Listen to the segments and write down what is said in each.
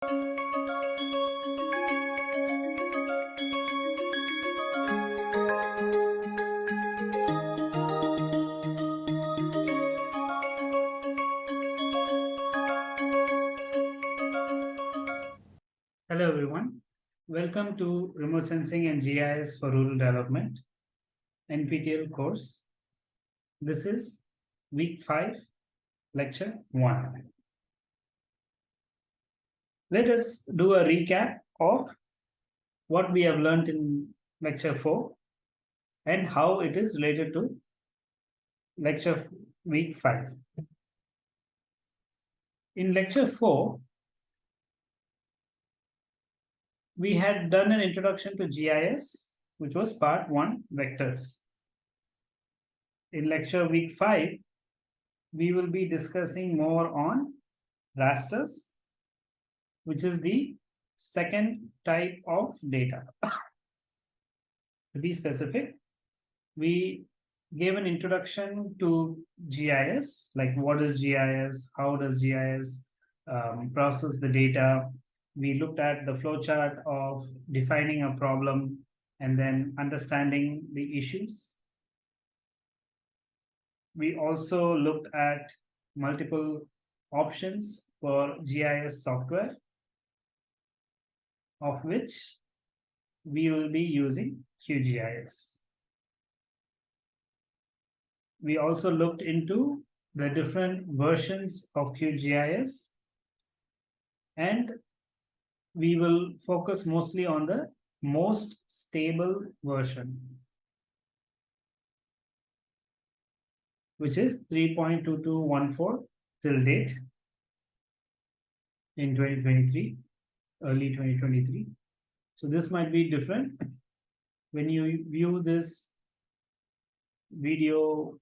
Hello everyone, welcome to Remote Sensing and GIS for Rural Development NPTEL course. This is week 5, lecture 1. Let us do a recap of what we have learned in lecture 4 and how it is related to lecture week 5. In lecture 4, we had done an introduction to GIS, which was part 1, vectors. In lecture week 5, we will be discussing more on rasters, which is the second type of data. To be specific, we gave an introduction to GIS, like what is GIS, how does GIS process the data. We looked at the flowchart of defining a problem and then understanding the issues. We also looked at multiple options for GIS software, of which we will be using QGIS. We also looked into the different versions of QGIS, and we will focus mostly on the most stable version, which is 3.2214 till date in 2023, early 2023. So this might be different when you view this video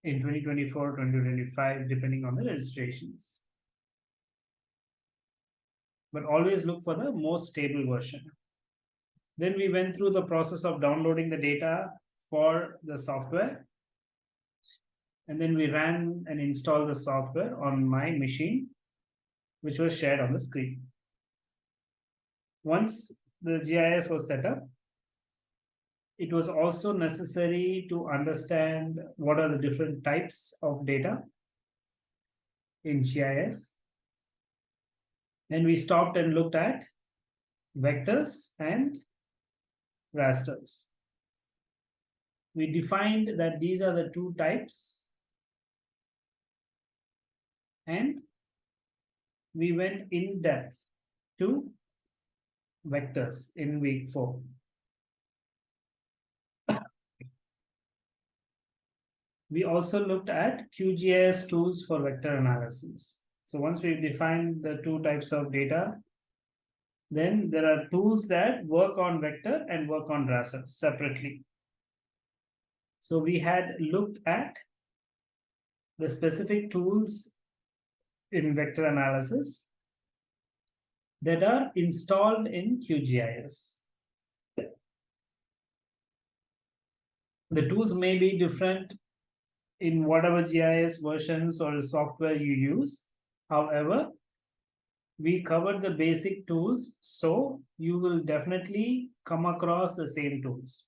in 2024, 2025, depending on the registrations. But always look for the most stable version. Then we went through the process of downloading the data for the software. And then we ran and installed the software on my machine, which was shared on the screen. Once the GIS was set up, it was also necessary to understand what are the different types of data in GIS. And we stopped and looked at vectors and rasters. We defined that these are the two types, and we went in depth to vectors in week 4. We also looked at QGIS tools for vector analysis. So once we've defined the two types of data, then there are tools that work on vector and work on raster separately. So we had looked at the specific tools in vector analysis that are installed in QGIS. The tools may be different in whatever GIS versions or software you use. However, we covered the basic tools, so you will definitely come across the same tools.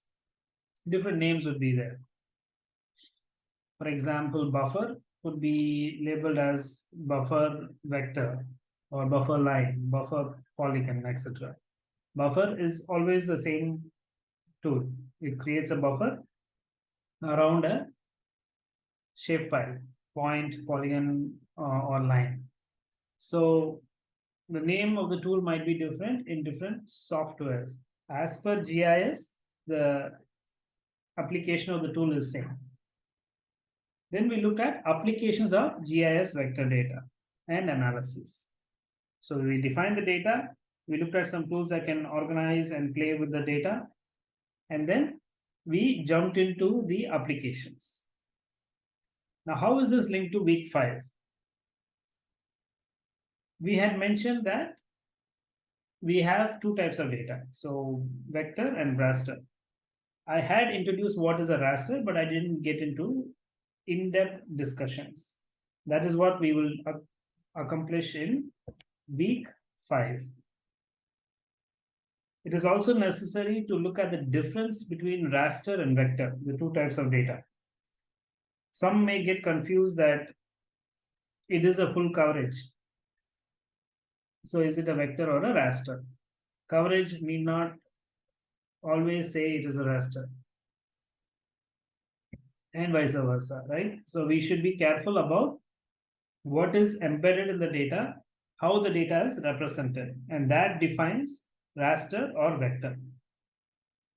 Different names would be there. For example, buffer would be labeled as buffer vector or buffer line, buffer polygon, etc. Buffer is always the same tool. It creates a buffer around a shapefile, point, polygon, or line. So the name of the tool might be different in different softwares. As per GIS, the application of the tool is same. Then we look at applications of GIS vector data and analysis. So we define the data, we looked at some tools that can organize and play with the data, and then we jumped into the applications. Now, how is this linked to week 5? We had mentioned that we have two types of data, so vector and raster. I had introduced what is a raster, but I didn't get into in-depth discussions. That is what we will accomplish in week 5. It is also necessary to look at the difference between raster and vector, the two types of data. Some may get confused that it is a full coverage. So is it a vector or a raster? Coverage need not always say it is a raster, and vice versa, right? So we should be careful about what is embedded in the data, how the data is represented, and that defines raster or vector.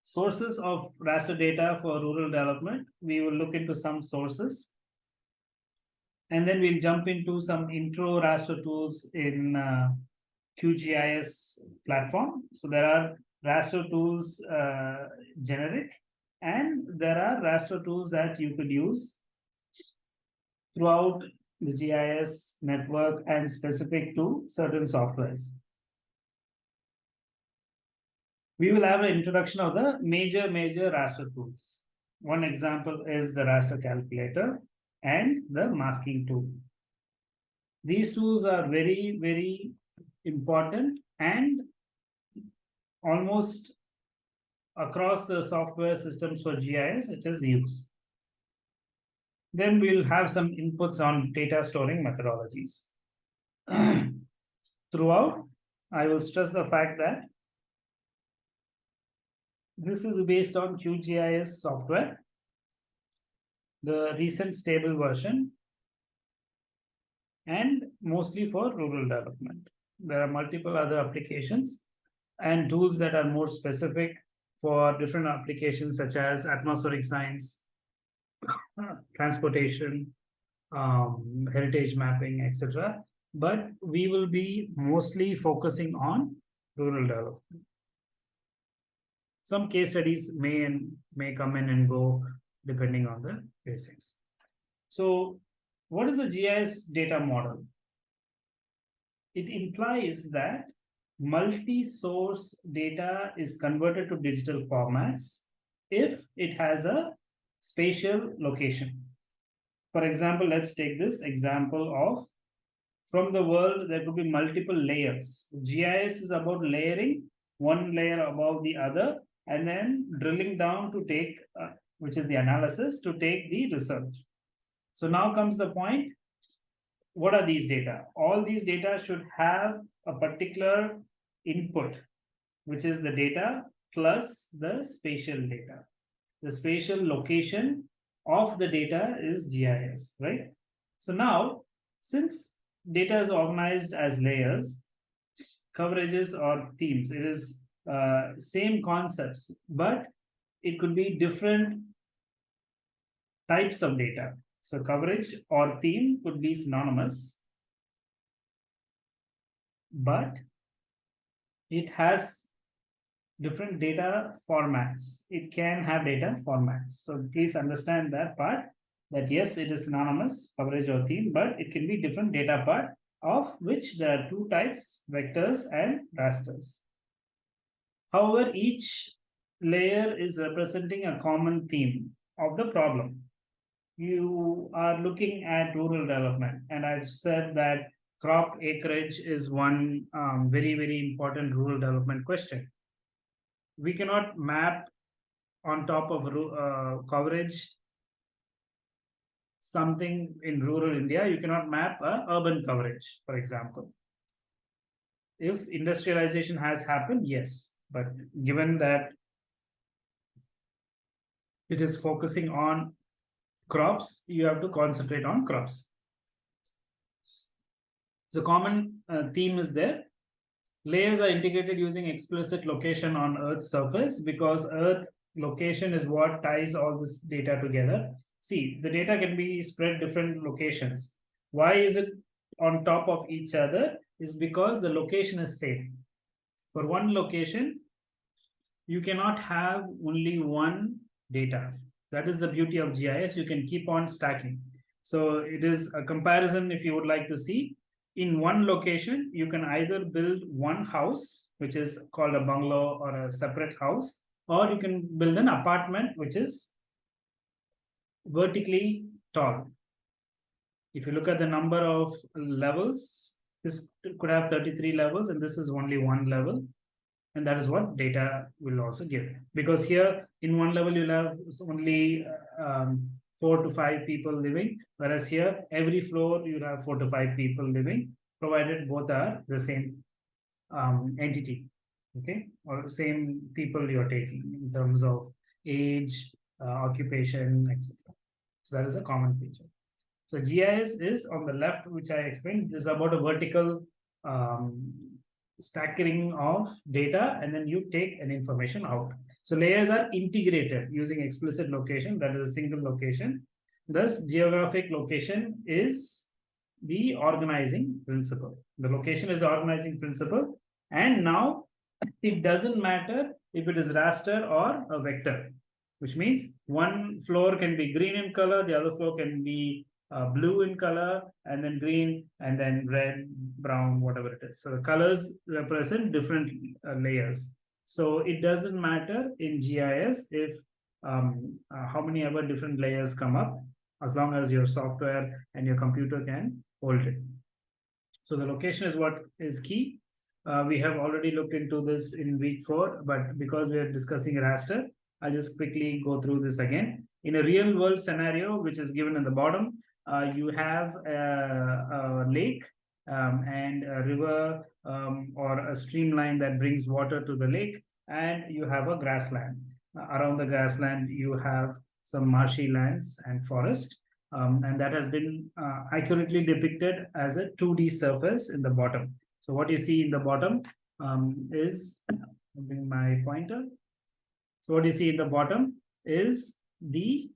Sources of raster data for rural development, we will look into some sources, and then we'll jump into some intro raster tools in QGIS platform. So there are raster tools generic, and there are raster tools that you could use throughout the GIS network and specific to certain softwares. We will have an introduction of the major raster tools. One example is the raster calculator and the masking tool. These tools are very important, and almost across the software systems for GIS it is used. Then we'll have some inputs on data storing methodologies. Throughout, I will stress the fact that this is based on QGIS software, the recent stable version, and mostly for rural development. There are multiple other applications and tools that are more specific for different applications such as atmospheric science, transportation, heritage mapping, etc. But we will be mostly focusing on rural development. Some case studies may come in and go depending on the basics. So what is the GIS data model? It implies that multi-source data is converted to digital formats if it has a spatial location. For example, let's take this example of from the world, there could be multiple layers. GIS is about layering one layer above the other and then drilling down to take, which is the analysis, to take the result. So now comes the point, what are these data? All these data should have a particular input, which is the data plus the spatial data. The spatial location of the data is GIS, right? So now, since data is organized as layers, coverages or themes, it is same concepts, but it could be different types of data. So coverage or theme could be synonymous, but it has different data formats. It can have data formats. So please understand that part, that yes, it is synonymous, coverage or theme, but it can be different data part, of which there are two types, vectors and rasters. However, each layer is representing a common theme of the problem. You are looking at rural development, and I've said that crop acreage is one very important rural development question. We cannot map on top of coverage something in rural India. You cannot map urban coverage, for example. If industrialization has happened, yes, but given that it is focusing on crops, you have to concentrate on crops. So common theme is there. Layers are integrated using explicit location on Earth's surface, because Earth location is what ties all this data together. See, the data can be spread different locations. Why is it on top of each other? Is because the location is same. For one location, you cannot have only one data. That is the beauty of GIS. You can keep on stacking. So it is a comparison. If you would like to see, in one location, you can either build one house, which is called a bungalow or a separate house, or you can build an apartment, which is vertically tall. If you look at the number of levels, This could have 33 levels, and this is only one level. And that is what data will also give. Because here in one level, you'll have only 4 to 5 people living, whereas here every floor you'll have 4 to 5 people living, provided both are the same entity, okay, or same people you're taking in terms of age, occupation, etc. So that is a common feature. So GIS is on the left, which I explained. This is about a vertical stacking of data, and then you take an information out. So layers are integrated using explicit location, that is a single location. Thus, geographic location is the organizing principle. The location is the organizing principle, and now it doesn't matter if it is raster or a vector, which means one floor can be green in color, the other floor can be blue in color, and then green, and then red, brown, whatever it is. So the colors represent different layers. So it doesn't matter in GIS if how many ever different layers come up, as long as your software and your computer can hold it. So the location is what is key. We have already looked into this in week 4, but because we are discussing raster, I'll just quickly go through this again. In a real world scenario, which is given in the bottom, you have a lake and a river or a streamline that brings water to the lake, and you have a grassland. Around the grassland, you have some marshy lands and forest, and that has been accurately depicted as a 2D surface in the bottom. So what you see in the bottom is, bring my pointer. So what you see in the bottom is the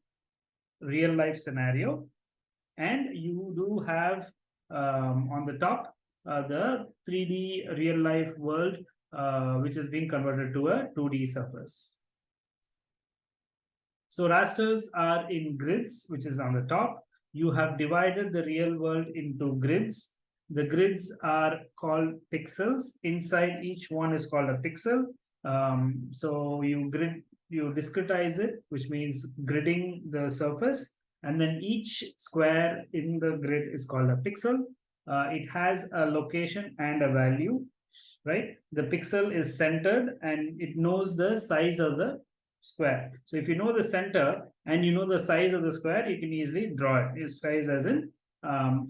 real life scenario, and you do have on the top the 3D real life world, which is being converted to a 2D surface. So rasters are in grids, which is on the top. You have divided the real world into grids. The grids are called pixels. Inside each one is called a pixel. So you discretize it, which means gridding the surface, and then each square in the grid is called a pixel. It has a location and a value, right? The pixel is centered and it knows the size of the square. So if you know the center and you know the size of the square, you can easily draw it. Its size as in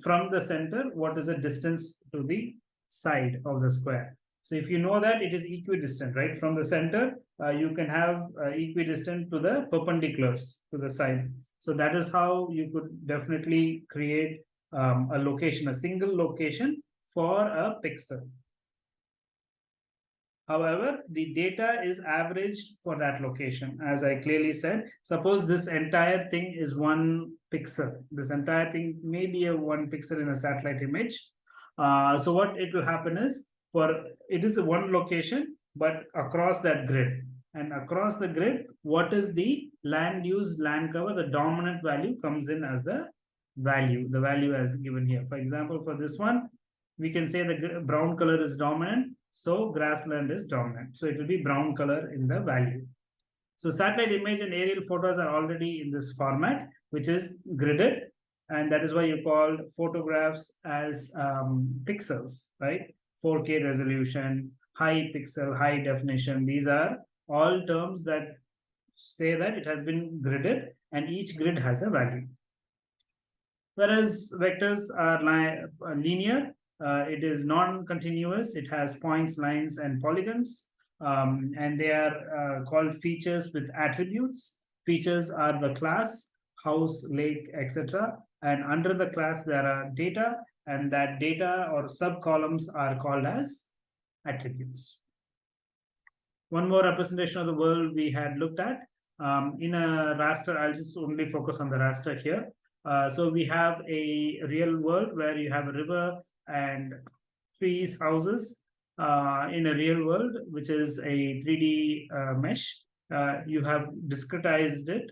from the center, what is the distance to the side of the square. So if you know that, it is equidistant, right? From the center, you can have equidistant to the perpendiculars to the side. So that is how you could definitely create a location, a single location for a pixel. However, the data is averaged for that location. As I clearly said, suppose this entire thing is 1 pixel. This entire thing may be a 1 pixel in a satellite image. So what it will happen is, it is a one location, but across that grid. And across the grid, what is the land use, land cover? The dominant value comes in as the value as given here. For example, for this one, we can say the brown color is dominant, so grassland is dominant. So it will be brown color in the value. So satellite image and aerial photos are already in this format, which is gridded, and that is why you call photographs as pixels, right? 4K resolution, high pixel, high definition. These are all terms that say that it has been gridded, and each grid has a value. Whereas vectors are linear, it is non-continuous. It has points, lines, and polygons, and they are called features with attributes. Features are the class, house, lake, etc. And under the class, there are data, and that data or sub-columns are called as attributes. One more representation of the world we had looked at. In a raster, I'll just only focus on the raster here. So we have a real world where you have a river and trees, houses. In a real world, which is a 3D mesh, you have discretized it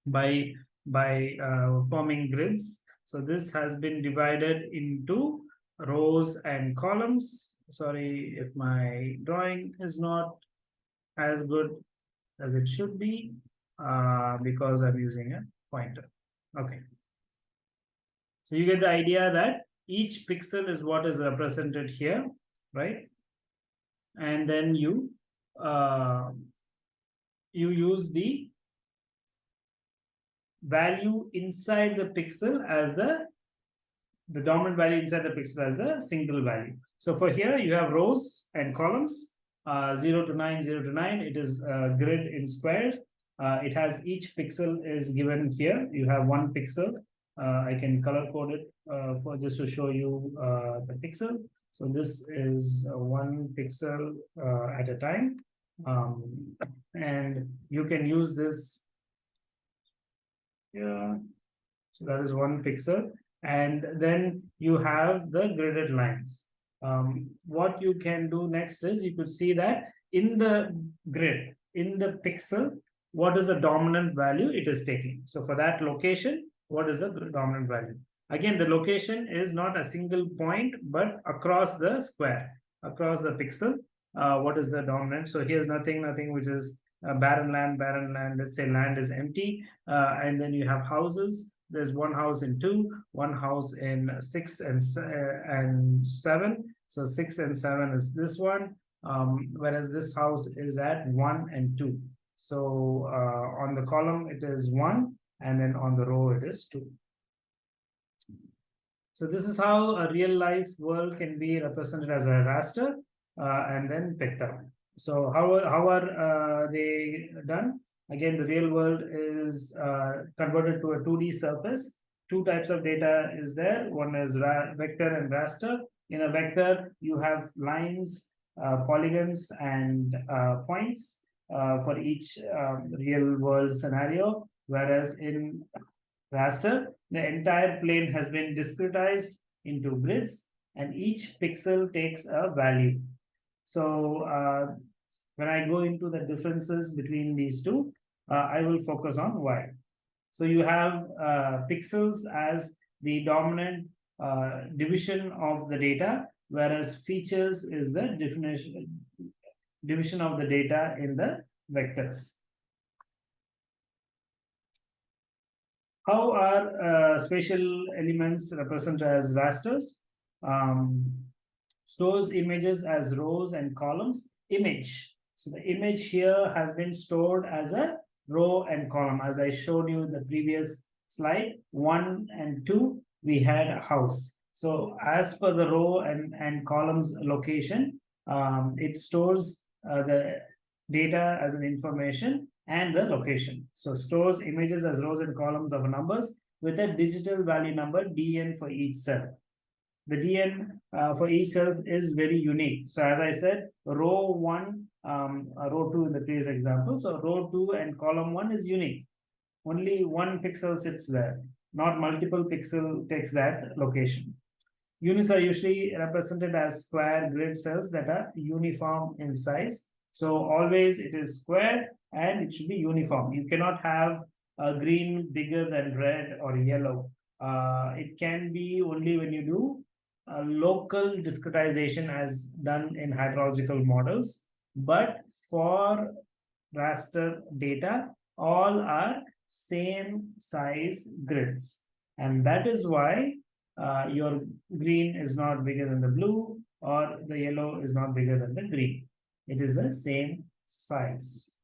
by forming grids. So this has been divided into rows and columns. Sorry if my drawing is not as good as it should be, because I'm using a pointer. Okay. So you get the idea that each pixel is what is represented here, right? And then you use the value inside the pixel as the dominant value inside the pixel as the single value. So for here, you have rows and columns, 0 to 9, 0 to 9. It is a grid in squares. It has each pixel is given here. You have one pixel. I can color code it for just to show you the pixel. So this is one pixel at a time. And you can use this. Yeah. So that is one pixel. And then you have the gridded lines. What you can do next is you could see that in the grid, in the pixel, what is the dominant value it is taking. So for that location, what is the dominant value? Again, the location is not a single point, but across the square, across the pixel, what is the dominant? So here's nothing which is barren land. Let's say land is empty, and then you have houses. There's one house in 2, one house in 6 and 7. So 6 and 7 is this one, whereas this house is at 1 and 2. So on the column it is 1, and then on the row it is 2. So this is how a real life world can be represented as a raster and then picked up. So how are they done? Again, the real world is converted to a 2D surface. Two types of data is there. One is vector and raster. In a vector, you have lines, polygons, and points for each real world scenario. Whereas in raster, the entire plane has been discretized into grids, and each pixel takes a value. So when I go into the differences between these two, I will focus on why. So you have pixels as the dominant division of the data, whereas features is the division of the data in the vectors. How are spatial elements represented as rasters? Stores images as rows and columns. Image. So the image here has been stored as a row and column. As I showed you in the previous slide, 1 and 2, we had a house. So as per the row and columns location, it stores the data as an information and the location. So stores images as rows and columns of numbers with a digital value number dn for each cell. The dn for each cell is very unique. So as I said, row 1, row 2 in the previous example. So row 2 and column 1 is unique. Only one pixel sits there, not multiple pixel takes that location. Units are usually represented as square grid cells that are uniform in size. So always it is square and it should be uniform. You cannot have a green bigger than red or yellow. It can be only when you do local discretization as done in hydrological models. But for raster data, all are same size grids. And that is why your green is not bigger than the blue, or the yellow is not bigger than the green. It is the same size.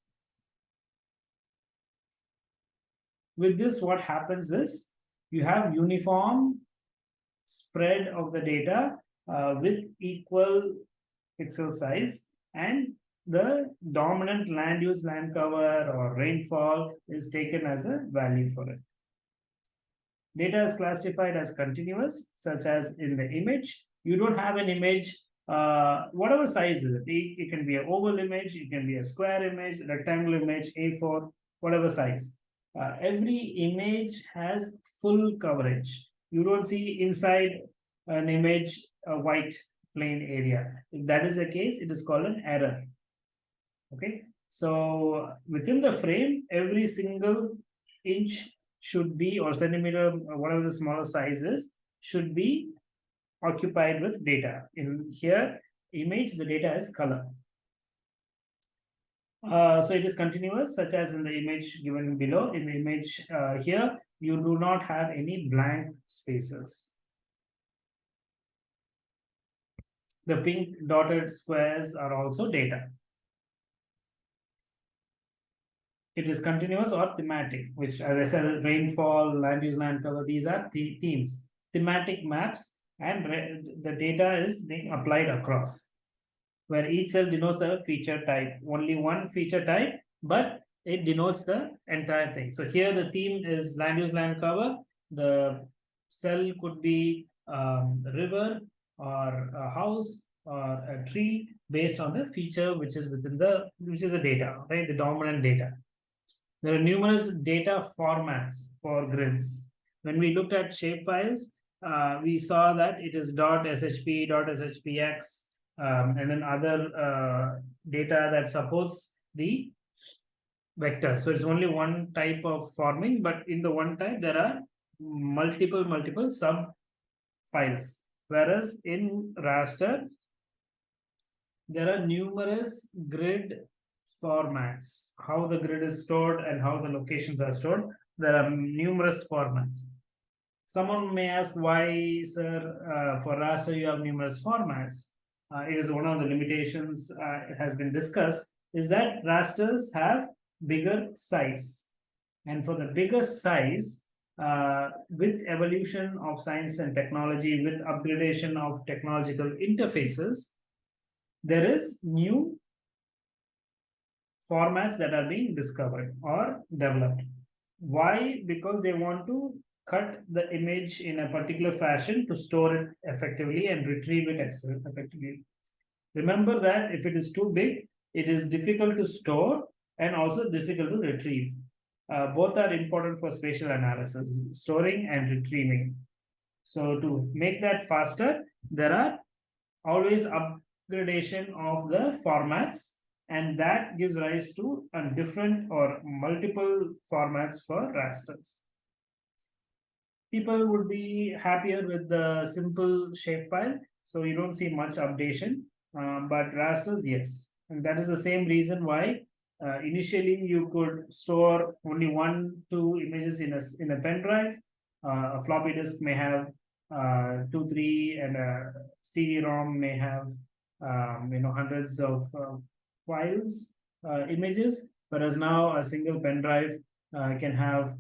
With this, what happens is you have uniform spread of the data with equal pixel size, and the dominant land use, land cover, or rainfall is taken as a value for it. Data is classified as continuous, such as in the image. You don't have an image, whatever size is it. It can be an oval image, it can be a square image, rectangular image, A4, whatever size. Every image has full coverage. You don't see inside an image a white plain area. If that is the case, it is called an error. Okay, so within the frame, every single inch should be, or centimeter, or whatever the smaller size is, should be occupied with data. In here, image, the data is color. So it is continuous, such as in the image given below. In the image here, you do not have any blank spaces. The pink dotted squares are also data. It is continuous or thematic, which, as I said, rainfall, land use, land cover, these are themes, thematic maps, and the data is being applied across, where each cell denotes a feature type, only one feature type, but it denotes the entire thing. So here the theme is land use, land cover. The cell could be a river or a house or a tree based on the feature which is within which is the data, right? The dominant data. There are numerous data formats for grids. When we looked at shapefiles, we saw that it is .shp, .shpx, and then other data that supports the vector. So it's only one type of forming, but in the one type, there are multiple sub files. Whereas in raster, there are numerous grid formats, how the grid is stored and how the locations are stored. There are numerous formats. Someone may ask why, sir, for raster you have numerous formats. It is one of the limitations, it has been discussed, is that rasters have bigger size. And for the bigger size, with evolution of science and technology, with upgradation of technological interfaces, there is new formats that are being discovered or developed. Why? Because they want to cut the image in a particular fashion to store it effectively and retrieve it effectively. Remember that if it is too big, it is difficult to store and also difficult to retrieve. Both are important for spatial analysis, storing and retrieving. So to make that faster, there are always upgradation of the formats, and that gives rise to a different or multiple formats for rasters. People would be happier with the simple shapefile, so you don't see much updation, but rasters, yes. And that is the same reason why initially you could store only 1-2 images in a pen drive. A floppy disk may have 2-3, and a CD-ROM may have hundreds of files, images, whereas now a single pen drive can have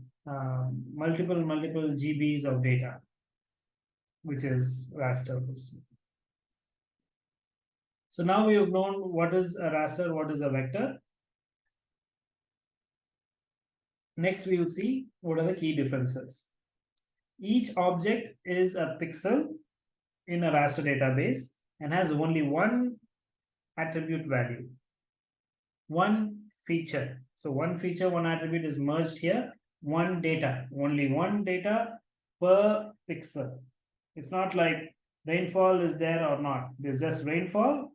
multiple GBs of data, which is raster. So now we have known what is a raster, what is a vector. Next, we will see what are the key differences. Each object is a pixel in a raster database and has only one attribute value, one feature. So one feature, one attribute is merged here. One data, only one data per pixel. It's not like rainfall is there or not. There's just rainfall,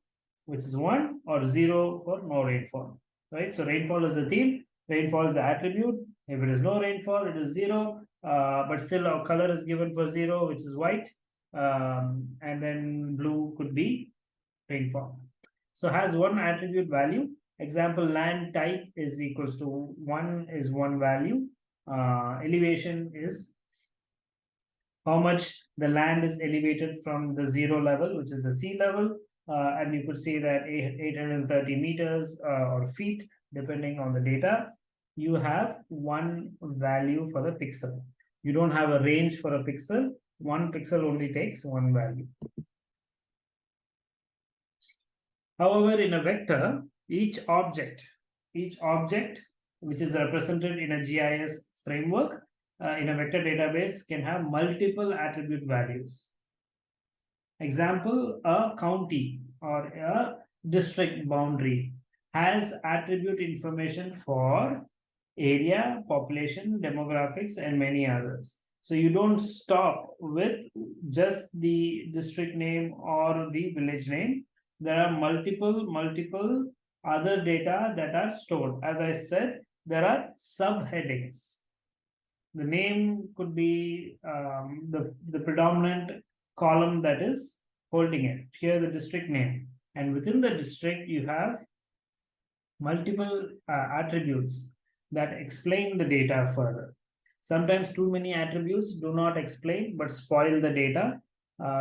which is 1, or 0 for no rainfall, right? So rainfall is the theme, rainfall is the attribute. If it is no rainfall, it is 0, but still our color is given for 0, which is white, and then blue could be rainfall. So has one attribute value. Example, land type is equals to 1 is one value. Elevation is how much the land is elevated from the 0 level, which is the sea level, and you could see that 830 meters or feet, depending on the data. You have one value for the pixel. You don't have a range for a pixel. One pixel only takes one value. However, in a vector, each object which is represented in a GIS framework in a vector database can have multiple attribute values. Example, a county or a district boundary has attribute information for area, population, demographics, and many others. So you don't stop with just the district name or the village name. There are multiple other data that are stored. As I said, there are subheadings. The name could be the predominant column that is holding it. Here the district name, and within the district you have multiple attributes that explain the data further. Sometimes too many attributes do not explain but spoil the data.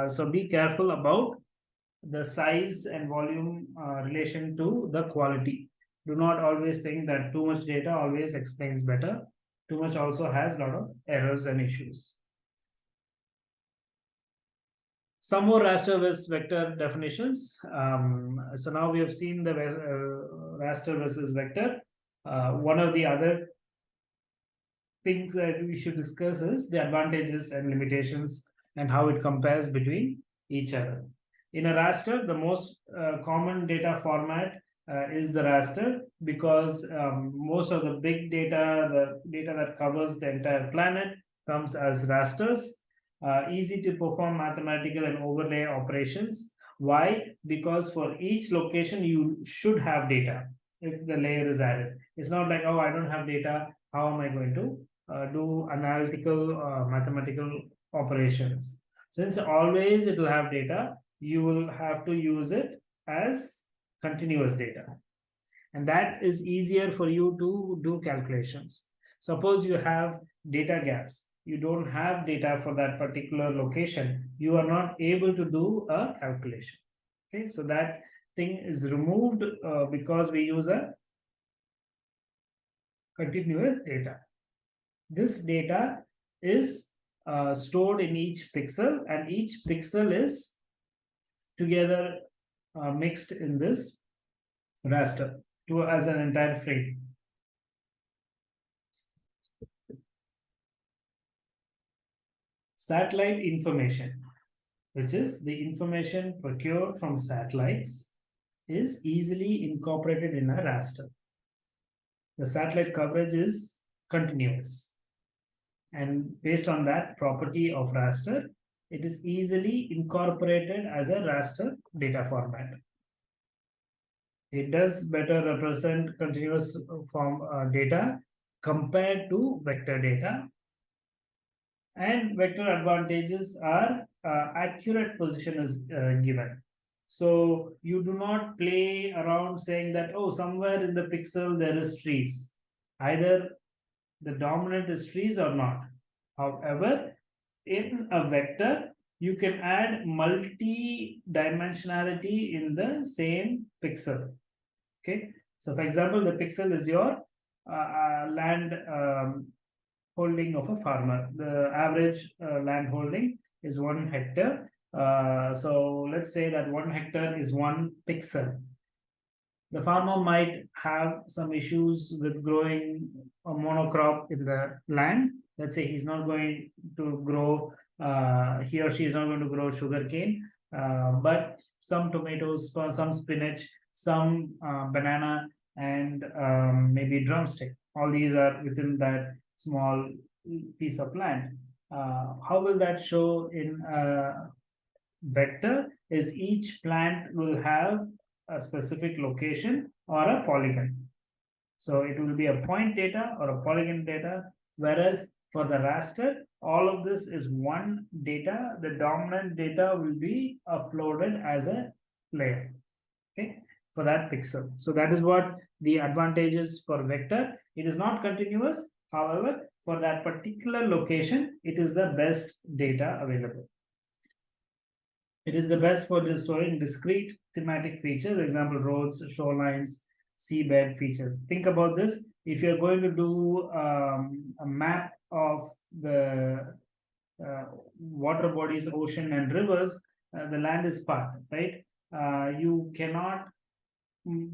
So be careful about the size and volume relation to the quality. Do not always think that too much data always explains better. Too much also has a lot of errors and issues. Some more raster versus vector definitions. So now we have seen the raster versus vector. One of the other things that we should discuss is the advantages and limitations and how it compares between each other. In a raster, the most common data format is the raster, because most of the big data, the data that covers the entire planet, comes as rasters. Easy to perform mathematical and overlay operations. Why? Because for each location, you should have data if the layer is added. It's not like, oh, I don't have data. How am I going to do analytical mathematical operations? Since always it will have data, you will have to use it as continuous data. And that is easier for you to do calculations. Suppose you have data gaps. You don't have data for that particular location. You are not able to do a calculation. Okay, so that thing is removed because we use a continuous data. This data is stored in each pixel, and each pixel is together mixed in this raster as an entire frame. Satellite information, which is the information procured from satellites, is easily incorporated in a raster. The satellite coverage is continuous. And based on that property of raster, it is easily incorporated as a raster data format. It does better represent continuous form data compared to vector data. And vector advantages are accurate position is given. So you do not play around saying that, oh, somewhere in the pixel there is trees. Either the dominant is trees or not. However, in a vector, you can add multi-dimensionality in the same pixel. Okay. So for example, the pixel is your land holding of a farmer. The average land holding is 1 hectare. So let's say that 1 hectare is 1 pixel. The farmer might have some issues with growing a monocrop in the land. Let's say he's not going to grow, he or she is not going to grow sugarcane, but some tomatoes, some spinach, some banana, and maybe drumstick. All these are within that small piece of land. How will that show in a vector? Is each plant will have a specific location or a polygon. So it will be a point data or a polygon data, whereas for the raster, all of this is one data. The dominant data will be uploaded as a layer, okay, for that pixel. So that is what the advantages for vector. It is not continuous. However, for that particular location, it is the best data available. It is the best for storing discrete thematic features, example, roads, shorelines, seabed features. Think about this. If you're going to do a map of the water bodies, ocean and rivers, the land is part, right? You cannot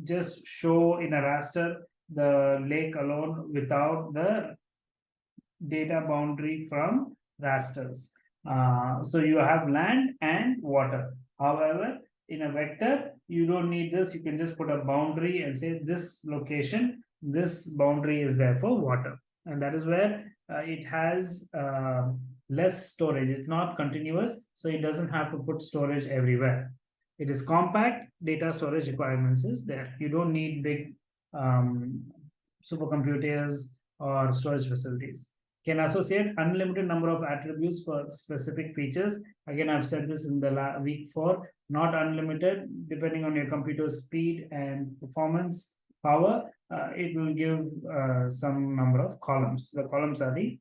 just show in a raster the lake alone without the data boundary from rasters. So you have land and water. However, in a vector, you don't need this. You can just put a boundary and say this location, this boundary is there for water. And that is where it has less storage. It's not continuous, so it doesn't have to put storage everywhere. It is compact. Data storage requirements is there. You don't need big supercomputers or storage facilities. Can associate unlimited number of attributes for specific features. Again, I've said this in the week 4, not unlimited, depending on your computer speed and performance power, it will give some number of columns. The columns are the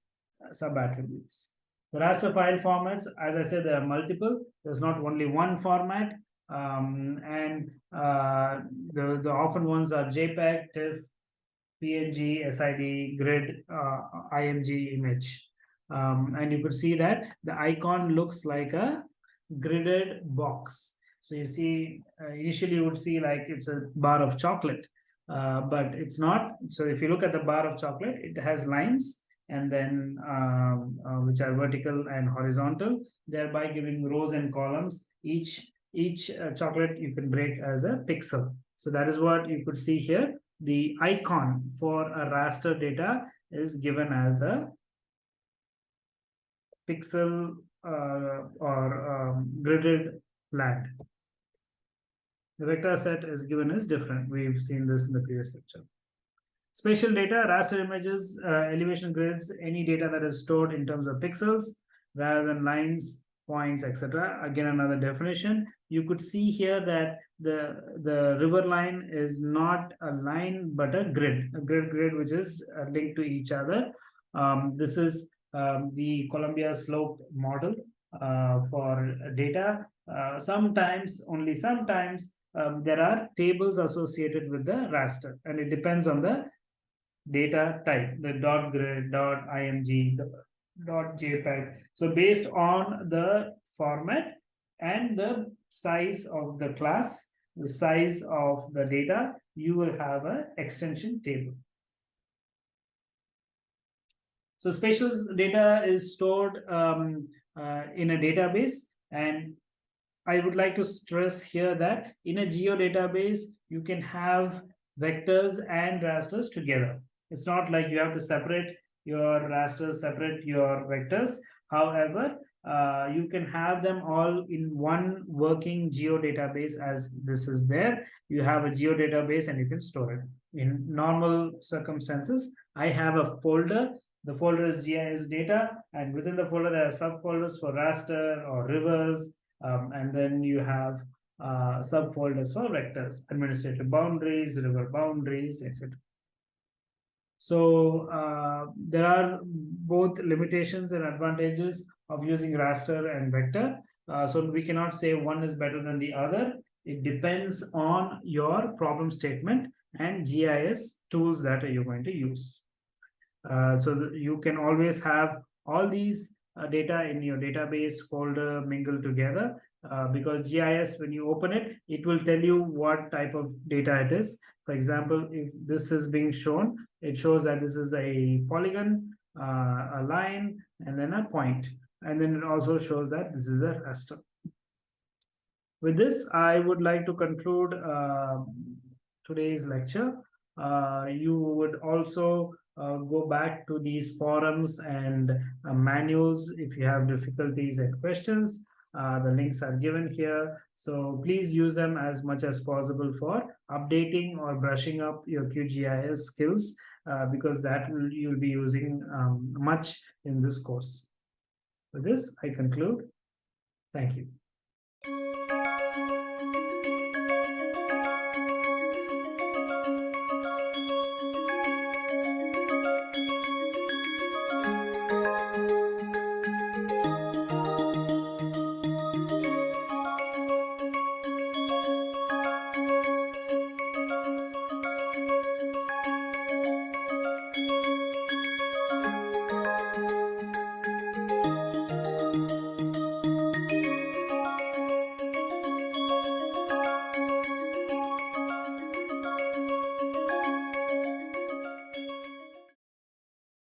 sub attributes. The raster file formats, as I said, there are multiple. There's not only one format. and the often ones are JPEG, TIFF, PNG, SID, grid, IMG image. And you could see that the icon looks like a gridded box. So you see, initially you would see like it's a bar of chocolate, but it's not. So if you look at the bar of chocolate, it has lines and then which are vertical and horizontal, thereby giving rows and columns. Each chocolate you can break as a pixel. So that is what you could see here. The icon for a raster data is given as a pixel or gridded land. The vector set is given as different. We've seen this in the previous lecture. Spatial data, raster images, elevation grids, any data that is stored in terms of pixels rather than lines, points, etc. Again, another definition. You could see here that the river line is not a line but a grid which is linked to each other. This is the Columbia slope model for data. Sometimes, only sometimes, there are tables associated with the raster, and it depends on the data type, the dot grid, dot img, dot jpeg. So based on the format and the size of the class, the size of the data, you will have an extension table. So spatial data is stored in a database, and I would like to stress here that in a geodatabase, you can have vectors and rasters together. It's not like you have to separate your rasters, separate your vectors. However, you can have them all in one working geodatabase as this is there. You have a geodatabase and you can store it. In normal circumstances, I have a folder. The folder is GIS data, and within the folder, there are subfolders for raster or rivers, and then you have subfolders for vectors, administrative boundaries, river boundaries, etc. So there are both limitations and advantages of using raster and vector. So we cannot say one is better than the other. It depends on your problem statement and GIS tools that you're going to use. So you can always have all these data in your database folder mingled together, because GIS, when you open it, it will tell you what type of data it is. For example, if this is being shown, it shows that this is a polygon, a line, and then a point. And then it also shows that this is a raster. With this, I would like to conclude today's lecture. You would also go back to these forums and manuals if you have difficulties and questions. The links are given here. So please use them as much as possible for updating or brushing up your QGIS skills, because that you'll be using much in this course. With this, I conclude. Thank you.